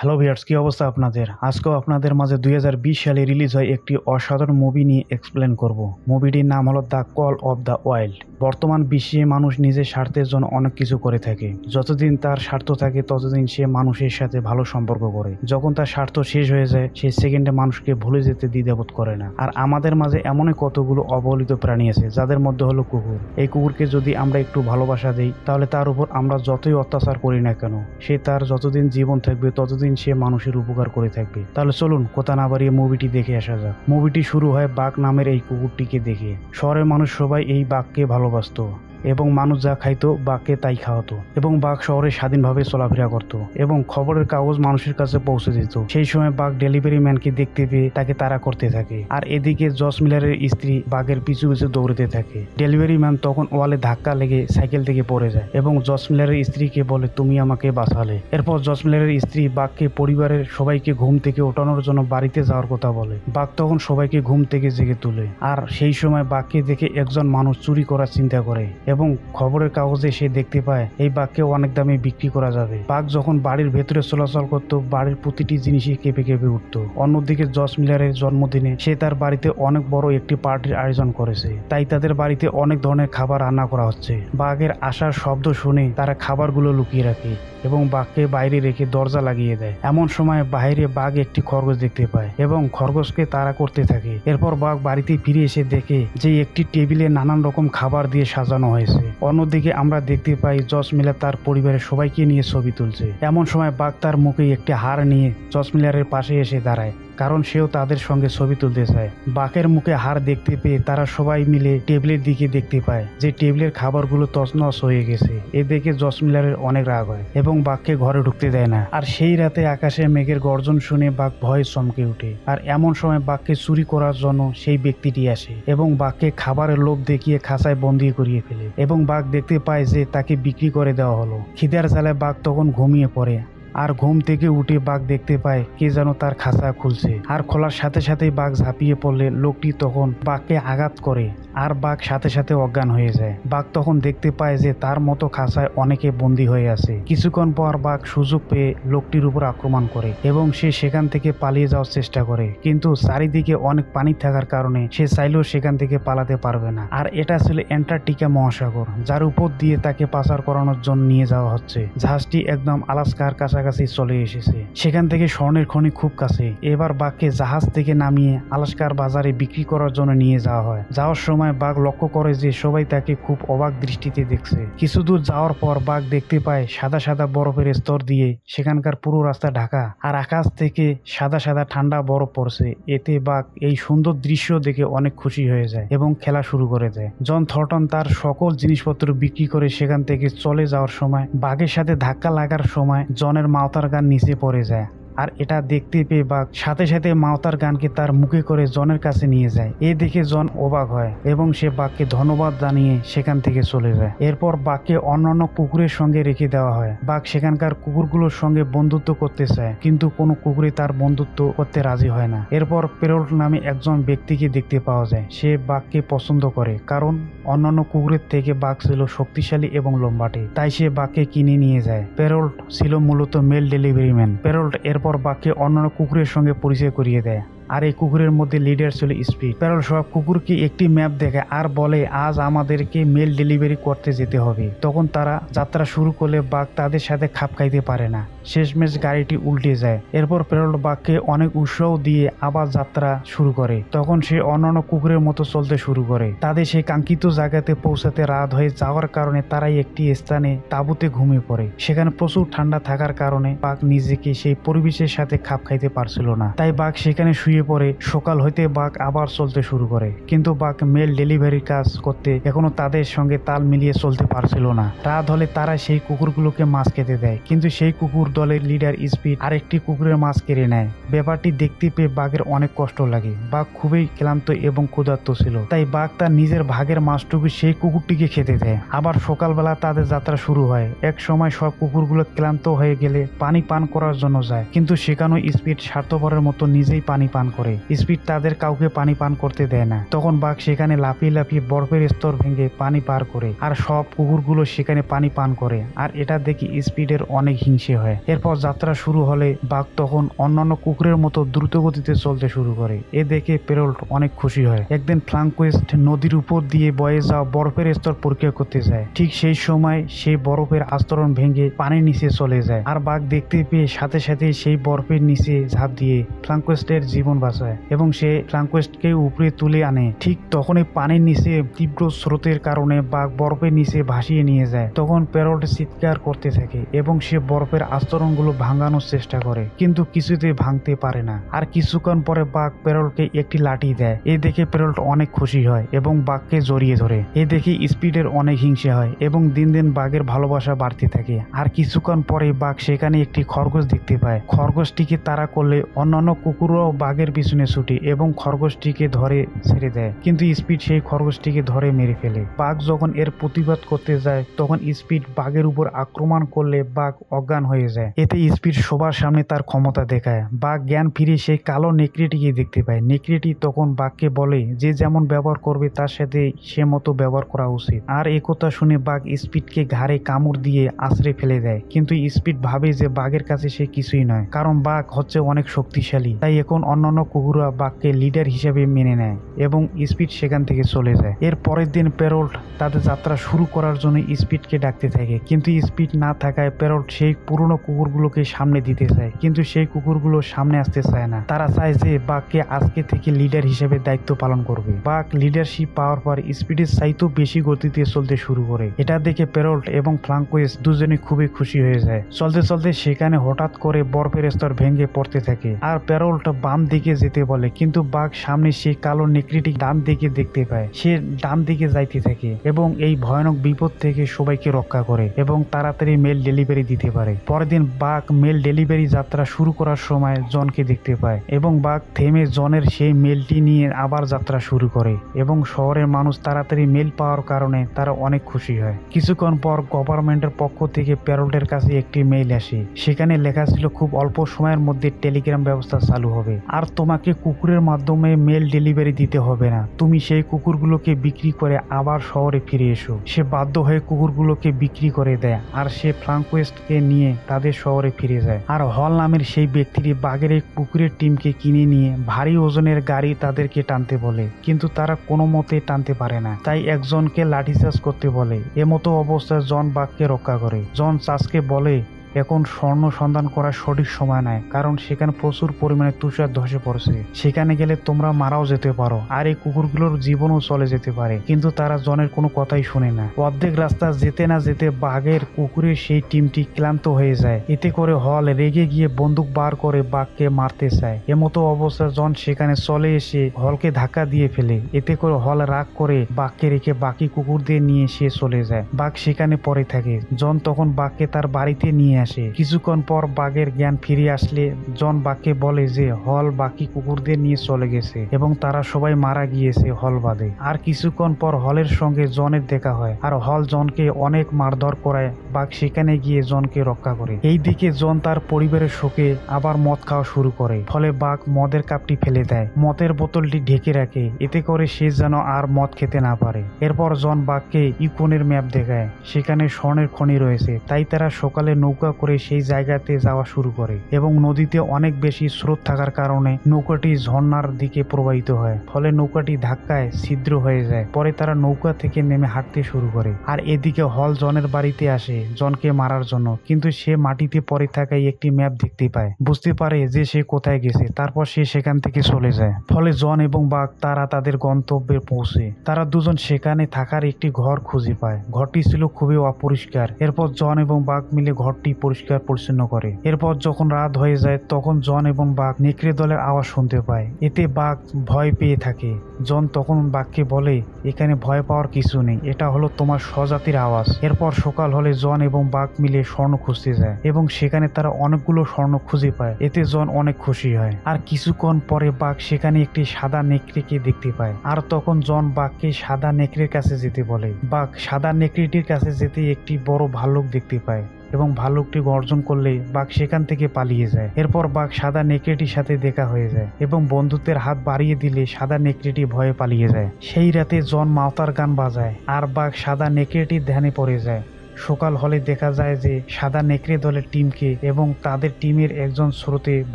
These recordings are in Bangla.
হ্যালো ভিউয়ার্স, কি অবস্থা আপনাদের? আজকেও আপনাদের মাঝে 2020 সালে রিলিজ হয় একটি অসাধারণ মুভি নিয়ে এক্সপ্লেন করব। মুভিটির নাম হলো the call of the wild. বর্তমান বিশ্বে মানুষ নিজের স্বার্থের জন্য অনেক কিছু করে থাকে। যতদিন তার স্বার্থ থাকে ততদিন সে মানুষের সাথে ভালো সম্পর্ক করে। যখন তার স্বার্থ শেষ হয়ে যায় সে সেকেন্ডে মানুষকে ভুলে যেতে দ্বিধাবোধ করে না। আর আমাদের মাঝে এমনই কতগুলো অবহেলিত প্রাণী আছে যাদের মধ্যে হলো কুকুর। এই কুকুরকে যদি আমরা একটু ভালোবাসা দেই তাহলে তার উপর আমরা যতই অত্যাচার করি না কেন সে তার যতদিন জীবন থাকবে ততদিন সে মানুষের উপকার করে থাকবে। তাহলে চলুন কথা না বাড়িয়ে মুভিটি দেখে আসা যাক। মুভিটি শুরু হয় বাঘ নামের এই কুকুরটিকে দেখে। শহরের মানুষ সবাই এই বাঘকে ভালোবাসতো এবং মানুষ যা খাইতো বাঘকে তাই খাওয়াতো এবং বাঘ শহরে স্বাধীনভাবে চলাফেরা করত এবং খবরের কাগজ মানুষের কাছে পৌঁছে দিত। সেই সময় বাঘ ডেলিভারি ম্যানকে দেখতে পেয়ে তাকে তাড়া করতে থাকে। আর এদিকে জস মিলারের স্ত্রী বাঘের পিছু পিছু দৌড়তে থাকে। ডেলিভারি ম্যান তখন ওয়ালে ধাক্কা লেগে সাইকেল থেকে পড়ে যায় এবং জস মিলারের স্ত্রীকে বলে, তুমি আমাকে বাঁচালে। এরপর জস মিলারের স্ত্রী বাঘকে পরিবারের সবাইকে ঘুম থেকে ওঠানোর জন্য বাড়িতে যাওয়ার কথা বলে। বাঘ তখন সবাইকে ঘুম থেকে জেগে তুলে। আর সেই সময় বাঘকে দেখে একজন মানুষ চুরি করার চিন্তা করে এবং খবরের কাগজে সে দেখতে পায় এই বাঘকে অনেক দামে বিক্রি করা যাবে। বাঘ যখন বাড়ির ভেতরে চলাচল করত বাড়ির প্রতিটি জিনিসই কেঁপে কেঁপে উঠত। অন্যদিকে জস মিলারের জন্মদিনে সে তার বাড়িতে অনেক বড় একটি পার্টির আয়োজন করেছে, তাই তাদের বাড়িতে অনেক ধরনের খাবার রান্না করা হচ্ছে। বাঘের আসার শব্দ শুনে তারা খাবারগুলো লুকিয়ে রাখে এবং বাঘকে বাইরে রেখে দরজা লাগিয়ে দেয়। এমন সময় বাইরে বাঘ একটি খরগোশ দেখতে পায় এবং খরগোশকে তাড়া করতে থাকে। এরপর বাঘ বাড়িতে ফিরে এসে দেখে যে একটি টেবিলে নানান রকম খাবার দিয়ে সাজানো হয়েছে। অন্যদিকে আমরা দেখতে পাই জস মিলার তার পরিবারের সবাইকে নিয়ে ছবি তুলছে। এমন সময় বাঘ তার মুখে একটি হার নিয়ে জস মিলারের পাশে এসে দাঁড়ায়, কারণ সেও তাদের সঙ্গে ছবি তুলতে চায়। বাঘের মুখে হার দেখতে পেয়ে তারা সবাই মিলে টেবিলের দিকে দেখতে পায় যে টেবিলের খাবারগুলো তছনছ হয়ে গেছে। এ দেখে জস মিলারের অনেক রাগ হয় এবং বাঘকে ঘরে ঢুকতে দেয় না। আর সেই রাতে আকাশে মেঘের গর্জন শুনে বাঘ ভয়ে চমকে ওঠে। আর এমন সময় বাঘকে চুরি করার জন্য সেই ব্যক্তিটি আসে এবং বাঘকে খাবারের লোভ দেখিয়ে খাঁচায় বন্দি করিয়ে ফেলে এবং বাঘ দেখতে পায় যে তাকে বিক্রি করে দেওয়া হলো। খিদার জ্বালায় বাঘ তখন ঘুমিয়ে পড়ে। আর ঘুম থেকে উঠে বাঘ দেখতে পায় কে যেন তার খাঁচা খুলছে। আর খোলার সাথে সাথেই বাঘ ঝাঁপিয়ে পড়লে লোকটি তখন বাঘকে আঘাত করে আর বাঘ সাথে সাথে অজ্ঞান হয়ে যায়। বাঘ তখন দেখতে পায় যে তার মতো খাঁচায় অনেকে বন্দী হয়ে আছে। কিছুক্ষণ পর বাঘ সুযোগ পেয়ে লোকটির উপর আক্রমণ করে এবং সে সেখান থেকে পালিয়ে যাওয়ার চেষ্টা করে, কিন্তু চারিদিকে অনেক পানি থাকার কারণে সে চাইলেও সেখান থেকে পালাতে পারবে না। আর এটা ছিল অ্যান্টার্কটিকা মহাসাগর, যার উপর দিয়ে তাকে পাচার করানোর জন্য নিয়ে যাওয়া হচ্ছে। জাহাজটি একদম আলাস্কার কাছাকাছি চলে এসেছে। সেখান থেকে স্বর্ণের খনি খুব কাছে। এবার বাঘকে জাহাজ থেকে নামিয়ে আলাস্কার বাজারে বিক্রি করার জন্য নিয়ে যাওয়া হয়। যাওয়ার সময় বাঘ লক্ষ্য করে যে সবাই তাকে খুব অবাক দৃষ্টিতে দেখছে। কিছু দূর যাওয়ার পর বাঘ দেখতে পায় সাদা সাদা বরফের স্তর দিয়ে সেখানকার পুরো রাস্তা ঢাকা আর আকাশ থেকে সাদা সাদা ঠান্ডা বরফ পড়ছে। এতে বাঘ এই সুন্দর দৃশ্য দেখে অনেক খুশি হয়ে যায় এবং খেলা শুরু করে দেয়। জন থর্টন তার সকল জিনিসপত্র বিক্রি করে সেখান থেকে চলে যাওয়ার সময় বাঘের সাথে ধাক্কা লাগার সময় জনের মাথার গান নিচে পড়ে যায়। আর এটা দেখতে পেয়ে বাঘ সাথে সাথে মাওতার গানকে তার মুখে করে জনের কাছে নিয়ে যায়। এ দেখে জন অবাক হয় এবং সে বাঘকে ধন্যবাদ জানিয়ে সেখান থেকে চলে যায়। এরপর বাঘকে অন্যান্য কুকুরের সঙ্গে রেখে দেওয়া হয়। বাঘ সেখানকার কুকুরগুলোর সঙ্গে বন্ধুত্ব করতে চায়, কিন্তু কোনো কুকুরে তার বন্ধুত্ব করতে রাজি হয় না। এরপর পেরোল্ট নামে একজন ব্যক্তিকে দেখতে পাওয়া যায়। সে বাঘকে পছন্দ করে কারণ অন্যান্য কুকুরের থেকে বাঘ ছিল শক্তিশালী এবং লম্বাটে, তাই সে বাঘকে কিনে নিয়ে যায়। পেরোল্ট ছিল মূলত মেল ডেলিভারি ম্যান। পেরোল্ট এরপর বাঘকে অন্যান্য কুকুরের সঙ্গে পরিচয় করিয়ে দেয়। আর এই কুকুরের মধ্যে লিডার ছিল স্পিড। পেরোল সব কুকুরকে একটি ম্যাপ দেখে আর বলে আজ আমাদেরকে মেল ডেলিভারি করতে যেতে হবে। তখন তারা যাত্রা শুরু করলে বাঘ তাদের সাথে খাপ খাইতে পারে না। শেষমেশ গাড়িটি উল্টে যায়। এরপর পেরোল বাঘকে অনেক উৎসাহ দিয়ে আবার যাত্রা শুরু করে। তখন সে অন্যান্য কুকুরের মতো চলতে শুরু করে। তাদের সেই কাঙ্ক্ষিত জায়গাতে পৌঁছাতে রাত হয়ে যাওয়ার কারণে তারাই একটি স্থানে তাঁবুতে ঘুমিয়ে পড়ে। সেখানে প্রচুর ঠান্ডা থাকার কারণে বাঘ নিজেকে সেই পরিবেশের সাথে খাপ খাইতে পারছিল না, তাই বাঘ সেখানে শুয়ে পড়ে। সকাল হইতে বাঘ আবার চলতে শুরু করে, কিন্তু বাঘ মেল ডেলিভারির কাজ করতে এখনো তাদের সঙ্গে তাল মিলিয়ে চলতে পারছিল না। রাত হলে তারা সেই কুকুরগুলোকে মাছ খেতে দেয়, কিন্তু সেই কুকুর দলের লিডার স্পিড আরেকটি কুকুরের মাছ কেড়ে নেয়। ব্যাপারটি দেখতে পেয়ে বাঘের অনেক কষ্ট লাগে। বাঘ খুবই ক্লান্ত এবং ক্ষুধার্ত ছিল, তাই বাঘ তার নিজের ভাগের মাছটুকু সেই কুকুরটিকে খেতে দেয়। আবার সকালবেলা তাদের যাত্রা শুরু হয়। এক সময় সব কুকুরগুলো ক্লান্ত হয়ে গেলে পানি পান করার জন্য যায়, কিন্তু সেখানেও স্পিড স্বার্থপরের মতো নিজেই পানি পান করে। স্পিড তাদের কাউকে পানি পান করতে দেয় না। তখন বাঘ সেখানে লাফিয়ে লাফিয়ে বরফের স্তর ভেঙে পানি পার করে, আর সব কুকুরগুলো সেখানে পানি পান করে। আর এটা দেখে স্পিডের অনেক হিংসে হয়। এরপর যাত্রা শুরু হলে বাঘ তখন অন্যান্য কুকুরের মতো দ্রুত গতিতে চলতে শুরু করে। এ দেখে পেরল্ট অনেক খুশি হয়। একদিন ফ্লাঙ্কোয়েস্ট নদীর উপর দিয়ে বয়ে যাওয়া বরফের স্তর পরীক্ষা করতে যায়। ঠিক সেই সময় সেই বরফের আস্তরণ ভেঙে পানির নিচে চলে যায়, আর বাঘ দেখতে পেয়ে সাথে সাথে সেই বরফের নিচে ঝাঁপ দিয়ে ফ্লাঙ্কোয়েস্টের জীবন বাঁচায় এবং সে ফ্লাঙ্কোয়েস্টকে উপরে তুলে আনে। ঠিক তখনই পানির নিচে তীব্র স্রোতের কারণে বাঘ বরফের নিচে ভাসিয়ে নিয়ে যায়। তখন পেরল্ট চিৎকার করতে থাকে এবং সে বরফের আস্তরণগুলো ভাঙানোর চেষ্টা করে, কিন্তু কিছুতে ভাঙতে পারে না। আর কিছুক্ষণ পরে বাঘ পেরল্টকে একটি লাঠি দেয়। এ দেখে পেরল্ট অনেক খুশি হয় এবং বাঘকে জড়িয়ে ধরে। এ দেখে স্পিডের অনেক হিংসে হয় এবং দিন দিন বাঘের ভালোবাসা বাড়তে থাকে। আর কিছুক্ষণ পরে বাঘ সেখানে একটি খরগোশ দেখতে পায়। খরগোশটিকে তাড়া করলে অন্যান্য কুকুরও বাঘের পিছনে ছুটে এবং খরগোশটিকে ধরে ছেড়ে দেয়, কিন্তু স্পিড সেই খরগোশটিকে ধরে মেরে ফেলে। বাঘ যখন এর প্রতিবাদ করতে যায় তখন স্পিড বাঘের উপর আক্রমণ করলে বাঘ অজ্ঞান হয়ে যায়। এতে স্পিড সবার সামনে তার ক্ষমতা দেখায়। বাঘ জ্ঞান ফিরে সেই কালো নেকড়েটিকে দেখতে পায়। নেকড়েটি তখন বাঘকে বলে যে যেমন ব্যবহার করবে তার সাথে সে মতো ব্যবহার করা উচিত। আর একথা শুনে বাঘ স্পিডকে ঘাড়ে কামড় দিয়ে আছড়ে ফেলে দেয়, কিন্তু স্পিড ভাবে যে বাঘের কাছে সে কিছুই নয়, কারণ বাঘ হচ্ছে অনেক শক্তিশালী। তাই এখন অন্যান্য কুকুররা বাঘকে লিডার হিসেবে মেনে নেয় এবং স্পিড সেখান থেকে চলে যায়। এর পরের দিন পেরল্ট তাদের যাত্রা শুরু করার জন্য স্পিডকে ডাকতে থাকে, কিন্তু স্পিড না থাকায় পেরল্ট সেই পুরনো কুকুরগুলোকে সামনে দিতে চায়, কিন্তু সেই কুকুরগুলো সামনে আসতে চায় না। তারা চায় যে বাঘকে আজকে থেকে লিডার হিসেবে দায়িত্ব পালন করবে। বাঘ লিডারশিপ পাওয়ার পর স্পিডের চাইতেও বেশি গতিতে চলতে শুরু করে। এটা দেখে পেরল্ট এবং ফ্লাঙ্কোয়েস্ট দুজনে খুবই খুশি হয়ে যায়। চলতে চলতে সেখানে হঠাৎ করে বরফের স্তর ভেঙে পড়তে থাকে, আর পেরল্ট বাম দিকে যেতে বলে, কিন্তু বাঘ সামনে সেই কালো নেকড়েটি ডান দিকে দেখতে পায়। সে ডান দিকে যাইতে থাকে এবং এই ভয়ানক বিপদ থেকে সবাইকে রক্ষা করে এবং তাড়াতাড়ি মেল ডেলিভারি দিতে পারে। পরের দিন বাঘ মেল ডেলিভারি যাত্রা শুরু করার সময় জনকে দেখতে পায় এবং বাঘ থেমে জনের সেই মেলটি নিয়ে আবার যাত্রা শুরু করে এবং শহরের মানুষ তাড়াতাড়ি মেল পাওয়ার কারণে তারা অনেক খুশি হয়। কিছুক্ষণ পর গভর্নমেন্টের পক্ষ থেকে পেরল্টের কাছে একটি মেইল আসে। সেখানে লেখা ছিল খুব অল্প সময়ের মধ্যে টেলিগ্রাম ব্যবস্থা চালু হবে, আর তোমাকে কুকুরের মাধ্যমে মেল ডেলিভারি দিতে হবে না। তুমি সেই কুকুরগুলোকে বিক্রি করে আবার শহরে ফিরে এসো। সে বাধ্য হয়ে কুকুরগুলোকে বিক্রি করে দেয়, আর সে ফ্লাঙ্কোয়েস্টকে নিয়ে তাদের শহরে ফিরে যায়। আর হল নামের সেই ব্যক্তিটি বাঘের এক কুকুরের টিমকে কিনে নিয়ে ভারী ওজনের গাড়ি তাদেরকে টানতে বলে, কিন্তু তারা কোনো মতে টানতে পারে না। তাই একজনকে লাঠিচার্জ করতে বলে। এমতো অবস্থায় জন বাঘকে রক্ষা করে। জন চার্জকে বলে এখন স্বর্ণ সন্ধান করার সঠিক সময় নয়, কারণ সেখানে প্রচুর পরিমাণে তুষার ধসে পড়ছে। সেখানে গেলে তোমরা মারাও যেতে পারো, আর এই কুকুরগুলোর জীবনও চলে যেতে পারে। কিন্তু তারা জনের কোনো কথাই শুনে না। অর্ধেক রাস্তা যেতে না যেতে বাঘের কুকুরের সেই টিমটি ক্লান্ত হয়ে যায়। এতে করে হল রেগে গিয়ে বন্দুক বার করে বাঘকে মারতে চায়। এমতো অবস্থায় জন সেখানে চলে এসে হলকে ধাক্কা দিয়ে ফেলে। এতে করে হল রাগ করে বাঘকে রেখে বাকি কুকুরদের নিয়ে সে চলে যায়। বাঘ সেখানে পড়ে থাকে। জন তখন বাঘকে তার বাড়িতে নিয়ে আসে। কিছুক্ষণ পর বাঘের জ্ঞান ফিরে আসলে জন বাঘকে বলে যে হল বাকি কুকুরদের নিয়ে চলে গেছে এবং তারা সবাই মারা গিয়েছে হল বাদে। আর কিছুক্ষণ পর হলের সঙ্গে জনের দেখা হয়, আর হল জনকে অনেক মারধর করায়। বাঘ সেখানে গিয়ে জনকে রক্ষা করে। এইদিকে জন তার পরিবারের শোকে আবার মদ খাওয়া শুরু করে, ফলে বাঘ মদের কাপটি ফেলে দেয়, মদের বোতলটি ঢেকে রাখে, এতে করে সে যেন আর মদ খেতে না পারে। এরপর জন বাঘকে ইকোনের ম্যাপ দেখায়। সেখানে স্বর্ণের খনি রয়েছে, তাই তারা সকালে নৌকা করে সেই জায়গাতে যাওয়া শুরু করে এবং নদীতে অনেক বেশি স্রোত থাকার কারণে নৌকাটি ঝর্ণার দিকে প্রবাহিত হয়, ফলে নৌকাটি ধাক্কায় ছিদ্র হয়ে যায়। পরে তারা নৌকা থেকে নেমে হাঁটতে শুরু করে। আর এদিকে হল জনের বাড়িতে আসে জনকে মারার জন্য, কিন্তু সে মাটিতে পড়ে থাকায় একটি ম্যাপ দেখতে পায়, বুঝতে পারে যে সে কোথায় গেছে। তারপর সে সেখান থেকে চলে যায়। ফলে জন এবং বাঘ তারা তাদের গন্তব্যে পৌঁছে। তারা দুজন সেখানে থাকার একটি ঘর খুঁজে পায়। ঘরটি ছিল খুবই অপরিষ্কার। এরপর জন এবং বাঘ মিলে ঘরটি পরিষ্কার পরিচ্ছন্ন করে। এরপর যখন রাত হয়ে যায় তখন জন এবং বাঘ নেকড়ে দলের আওয়াজ শুনতে পায়। এতে বাঘ ভয় পেয়ে থাকে। জন তখন বাঘকে বলে এখানে ভয় পাওয়ার কিছু নেই, এটা হলো তোমার স্বজাতির আওয়াজ। এরপর সকাল হলে জন এবং বাঘ মিলে স্বর্ণ খুঁজতে যায় এবং সেখানে তারা অনেকগুলো স্বর্ণ খুঁজে পায়। এতে জন অনেক খুশি হয়। আর কিছুক্ষণ পরে বাঘ সেখানে একটি সাদা নেকড়েকে দেখতে পায়, আর তখন জন বাঘকে সাদা নেকড়ের কাছে যেতে বলে। বাঘ সাদা নেকড়েটির কাছে যেতে একটি বড় ভাল্লুক দেখতে পায়। এবং ভাল্লুকটি গর্জন করলে বাঘ সেখান থেকে পালিয়ে যায়। এরপর বাঘ সাদা নেকড়েটির সাথে দেখা হয়ে যায় এবং বন্ধুত্বের হাত বাড়িয়ে দিলে সাদা নেকড়েটি ভয়ে পালিয়ে যায়। সেই রাতে জন মাওতার গান বাজায় আর বাঘ সাদা নেকড়েটির ধ্যানে পড়ে যায়। সকাল হলে দেখা যায় যে সাদা নেকড়ে দলের টিমকে এবং তাদের টিমের একজন স্রোতে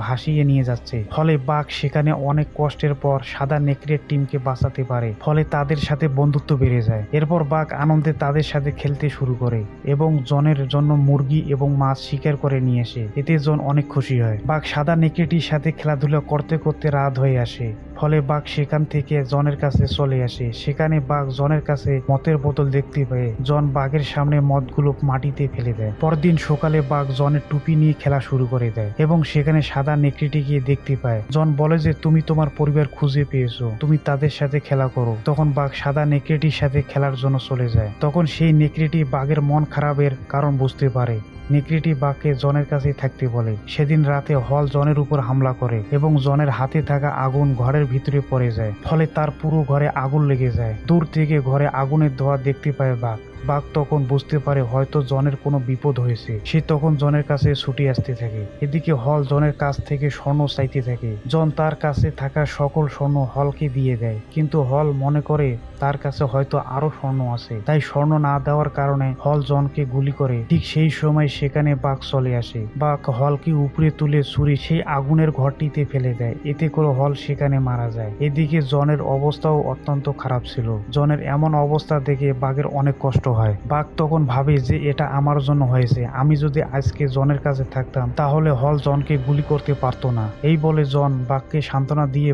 ভাসিয়ে নিয়ে যাচ্ছে। ফলে বাঘ সেখানে অনেক কষ্টের পর সাদা নেকড়ের টিমকে বাঁচাতে পারে। ফলে তাদের সাথে বন্ধুত্ব বেড়ে যায়। এরপর বাঘ আনন্দে তাদের সাথে খেলতে শুরু করে এবং জনের জন্য মুরগি এবং মাছ শিকার করে নিয়ে আসে। এতে জন অনেক খুশি হয়। বাঘ সাদা নেকড়েটির সাথে খেলাধুলা করতে করতে রাত হয়ে আসে। ফলে বাঘ সেখান থেকে জনের কাছে চলে আসে। সেখানে বাঘ জনের কাছে মদের বোতল দেখতে পায়। জন বাঘের সামনে মদগুলো মাটিতে ফেলে দেয়। পরদিন সকালে বাঘ জনের টুপি নিয়ে খেলা শুরু করে দেয় এবং সেখানে সাদা নেকড়েটিকে দেখতে পায়। জন বলে যে তুমি তোমার পরিবার খুঁজে পেয়েছো, তুমি তাদের সাথে খেলা করো। তখন বাঘ সাদা নেকড়েটির সাথে খেলার জন্য চলে যায়। তখন সেই নেকড়েটি বাঘের মন খারাপের কারণ বুঝতে পারে। নেকড়েটি বাঘকে জনের কাছেই থাকতে বলে। সেদিন রাতে হল জনের উপর হামলা করে এবং জনের হাতে থাকা আগুন ঘরের ভিতরে পড়ে যায়। ফলে তার পুরো ঘরে আগুন লেগে যায়। দূর থেকে ঘরে আগুনের ধোঁয়া দেখতে পায় বাঘ। বাঘ তখন বুঝতে পারে হয়তো জনের কোনো বিপদ হয়েছে। সে তখন জনের কাছে ছুটে আসতে থাকে। এদিকে হল জনের কাছ থেকে স্বর্ণ চাইতে থাকে। জন তার কাছে থাকা সকল স্বর্ণ হলকে দিয়ে দেয়, কিন্তু হল মনে করে তার কাছে হয়তো আরো স্বর্ণ আছে। তাই স্বর্ণ না দেওয়ার কারণে হল জনকে গুলি করে। ঠিক সেই সময় সেখানে বাঘ চলে আসে। বাঘ হলকে উপরে তুলে ছুরি সেই আগুনের ঘরটিতে ফেলে দেয়। এতে করে হল সেখানে মারা যায়। এদিকে জনের অবস্থাও অত্যন্ত খারাপ ছিল। জনের এমন অবস্থা দেখে বাঘের অনেক কষ্ট হয়। বাঘ তখন ভাবে যে এটা আমার জন্য হয়েছে। আমি যদি আজকে জনের কাছে থাকতাম তাহলে হল জনকে গুলি করতে পারতো না। এই বলে জন বাঘকে সান্ত্বনা দিয়ে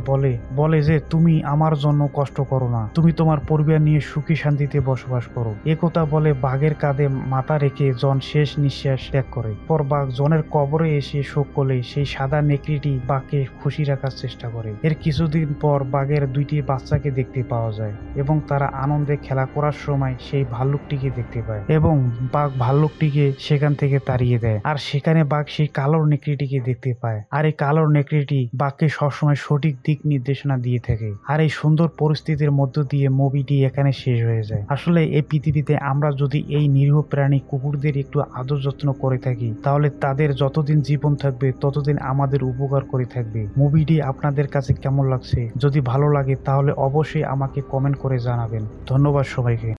বলে যে তুমি আমার জন্য কষ্ট করো না, তুমি তোমার পরিবার নিয়ে সুখী শান্তিতে বসবাস করো। একথা বলে বাঘের কাঁধে মাথা রেখে জন শেষ নিঃশ্বাস ত্যাগ করে। পর বাঘ জনের কবরে এসে শোক করলে সেই সাদা নেকড়েটি বাঘকে খুশি রাখার চেষ্টা করে। এর কিছুদিন পর বাঘের দুইটি বাচ্চাকে দেখতে পাওয়া যায় এবং তারা আনন্দে খেলা করার সময় সেই ভাল্লুকটিকে দেখতে পায় এবং বাঘ ভাল্লুকটিকে সেখান থেকে তাড়িয়ে দেয়। আর সেখানে বাঘ সেই কালো নেকড়েটিকে দেখতে পায়। আর এই কালো নেকড়েটি বাঘকে সবসময় সঠিক দিক নির্দেশনা দিয়ে থাকে। আর এই সুন্দর পরিস্থিতির মধ্য দিয়ে মুভিটি এখানে শেষ হয়ে যায়। আসলে এই পৃথিবীতে আমরা যদি এই নিরীহ প্রাণী কুকুরদের একটু আদর যত্ন করে থাকি তাহলে তাদের যতদিন জীবন থাকবে ততদিন আমাদের উপকার করে থাকবে। মুভিটি আপনাদের কাছে কেমন লাগছে? যদি ভালো লাগে তাহলে অবশ্যই আমাকে কমেন্ট করে জানাবেন। ধন্যবাদ সবাইকে।